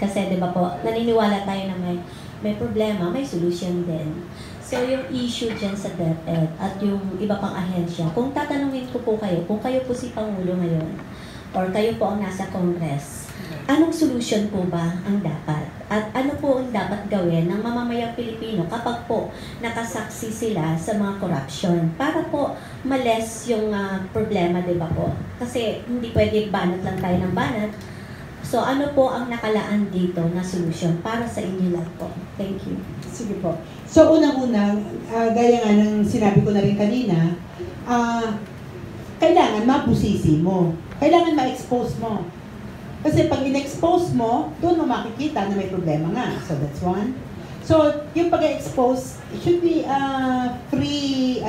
Kasi 'di ba po, naniniwala tayo na may problema, may solution din. So yung issue diyan sa DepEd at yung iba pang ahensya, kung tatanungin ko po kayo, kung kayo po si Pangulo ngayon or kayo po ang nasa Congress, anong solution po ba ang dapat? At ano po ang dapat gawin ng mamamayang Pilipino kapag po nakasaksi sila sa mga corruption para po males yung problema, 'di ba po? Kasi hindi pwede banat lang tayo ng banat. So, ano po ang nakalaan dito na solution para sa inyo lahat po? Thank you. Sige po. So, unang-unang, gaya nga ng sinabi ko na rin kanina, kailangan mapusisi mo. Kailangan ma-expose mo. Kasi pag in-expose mo, doon mo makikita na may problema nga. So, that's one. So, yung pag-expose, it should be free,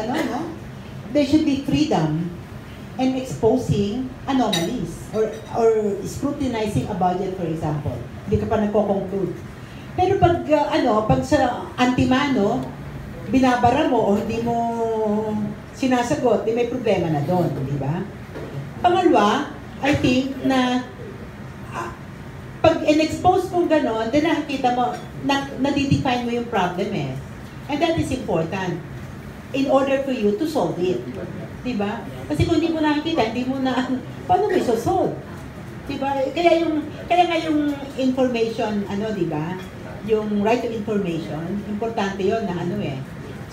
there should be freedom and exposing anomalies or scrutinizing a budget, for example. Hindi ka pa nagko-conclude. Pero pag pag sa antimano, binabara mo o hindi mo sinasagot, di may problema na doon, di ba? Pangalawa, I think na pag in-expose mo gano'n, then nakikita mo, na-define mo yung problem eh. And that is important in order for you to solve it. Diba? Kasi kung hindi mo nakikita, hindi mo na, paano mo isosolve? Diba? Kaya nga yung information, diba? Yung right to information, importante yon na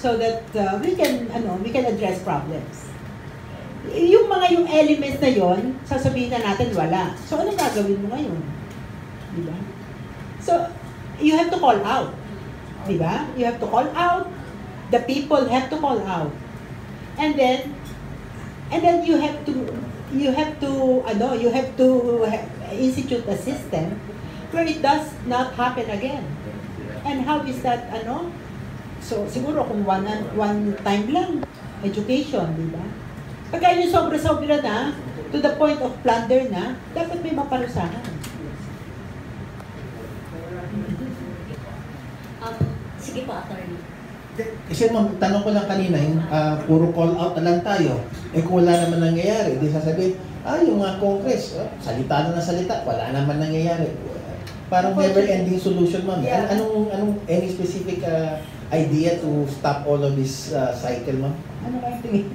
so that we can address problems. Yung elements na yon, sasabihin na natin wala. So, anong gagawin mo ngayon? Diba? So, you have to call out. Diba? You have to call out. The people have to call out. And then you have to institute a system where it does not happen again. And how is that, So, siguro kung one time lang, education, di ba? Pagka yung sobra-sobra na, to the point of plunder na, dapat may maparusahan. Sige po, attorney. Kasi tanong ko lang kanina, puro call out na lang tayo. Eh kung wala naman nangyayari, di sasabihin, yung mga Congress, salita na salita, wala naman nangyayari. Parang never-ending solution, ma'am. Yeah. Anong any specific idea to stop all of this cycle, ma'am? Ano kayong tingin?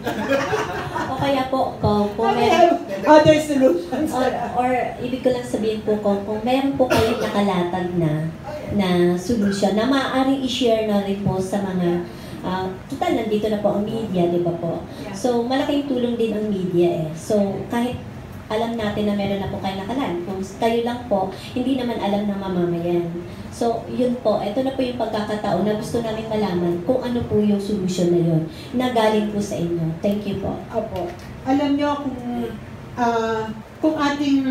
O kaya po, kung I have other solutions. or ibig ko lang sabihin po, kung meron po kayong nakalatag na solution na maaaring i-share na rin po sa mga total, nandito na po ang media, di ba po? So, malaking tulong din ang media eh. So, kahit alam natin na meron na po kayo nakalan, kung kayo lang po, hindi naman alam ng mamamayan. So, yun po, ito na po yung pagkakataon na gusto namin malaman kung ano po yung solution na yun na galing po sa inyo. Thank you po. Opo. Alam nyo kung ating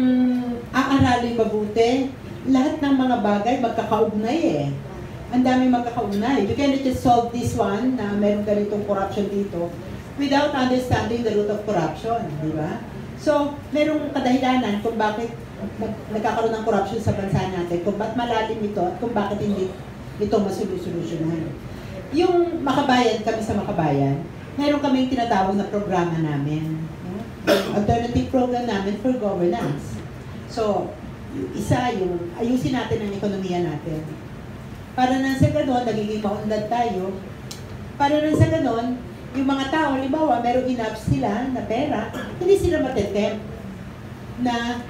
aaralin mabuti, lahat ng mga bagay magkakaugnay eh. Ang dami magkakaugnay. You cannot just solve this one na meron ganitong corruption dito without understanding the root of corruption, di ba? So, merong kadahilanan kung bakit nagkakaroon ng corruption sa bansa natin, kung bakit malalim ito at kung bakit hindi ito masolusyunan. Yung Makabayan, kami sa Makabayan, meron kaming tinatawag na programa namin. Alternative program namin for governance. So, isa yung ayusin natin ang ekonomiya natin. Para nang sa ganon, nagiging maunlad tayo. Para nang sa ganon, yung mga tao, halimbawa, merong enough sila na pera, hindi sila matetempt na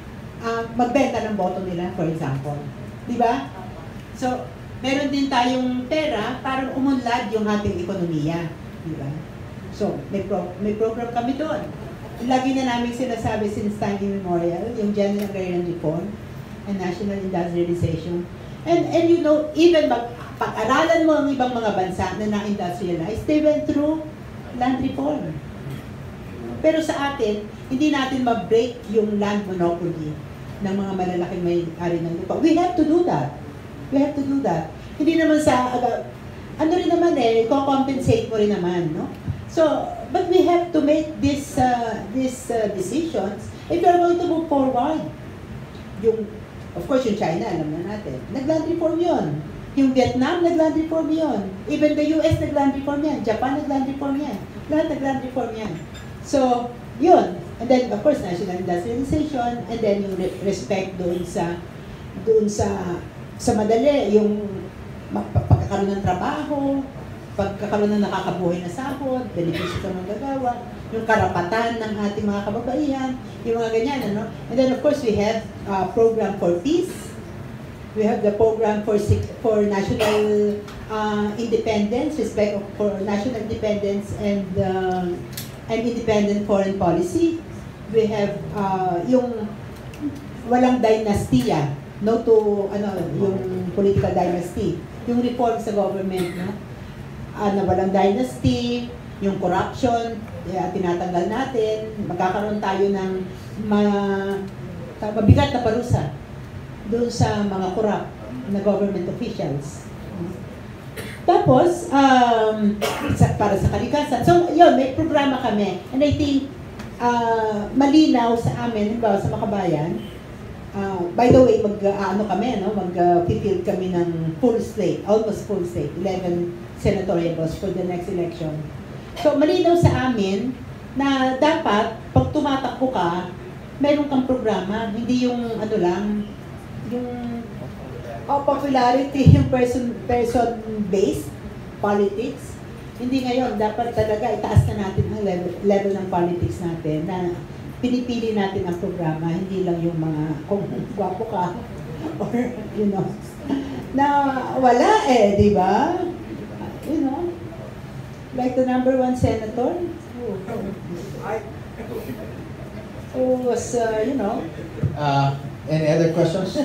magbenta ng boto nila, for example. Di ba? So, meron din tayong pera para umunlad yung ating ekonomiya. Di ba? So, may program kami doon. Lagi na namin sinasabi since time immemorial, yung General Agrarian Reform and National Industrialization. And even pag-aralan mo ang ibang mga bansa na na-industrialize, they went through land reform. Pero sa atin, hindi natin ma-break yung land monopoly ng mga malalaking may-ari ng lupa. We have to do that. We have to do that. Hindi naman rin naman i-compensate mo rin naman, no? So, but we have to make these decisions if we are going to move forward. Of course, yung China, alam na natin, nag-land reform yun. Yung Vietnam, nag-land reform yun. Even the US, nag-land reform yan. Japan, nag-land reform yan. Lahat nag-land reform yan. So, yun. And then, of course, national industrialization, and then yung respect doon sa doon sa madali, yung pagkakaroon ng trabaho, pagkakaroon ng nakakabuhay na sahod, benepisyo sa magagawa, yung karapatan ng ating mga kababaihan, yung mga ganyan, ano? And then of course we have program for peace. We have the program for national independence, respect for national independence and independent foreign policy. We have yung walang dynastiya, no to yung political dynasty, yung reform sa government, no? Na walang dynasty, yung corruption, tinatanggal natin, magkakaroon tayo ng mabigat na parusa doon sa mga corrupt na government officials. Tapos, para sa kalikasan. So, yun, may programa kami. And I think, malinaw sa amin, sa Makabayan, by the way, mag-field kami ng full slate, almost full slate, 11 senatorials for the next election. So, malinaw sa amin na dapat, pag tumatakbo ka, meron kang programa, hindi yung yung popularity, yung person-based politics. Hindi ngayon, dapat talaga itaas na natin ang level ng politics natin na pinipili natin ang programa, hindi lang yung mga kung gwapo ka or, na wala di ba? Like the number 1 senator who was, Any other questions?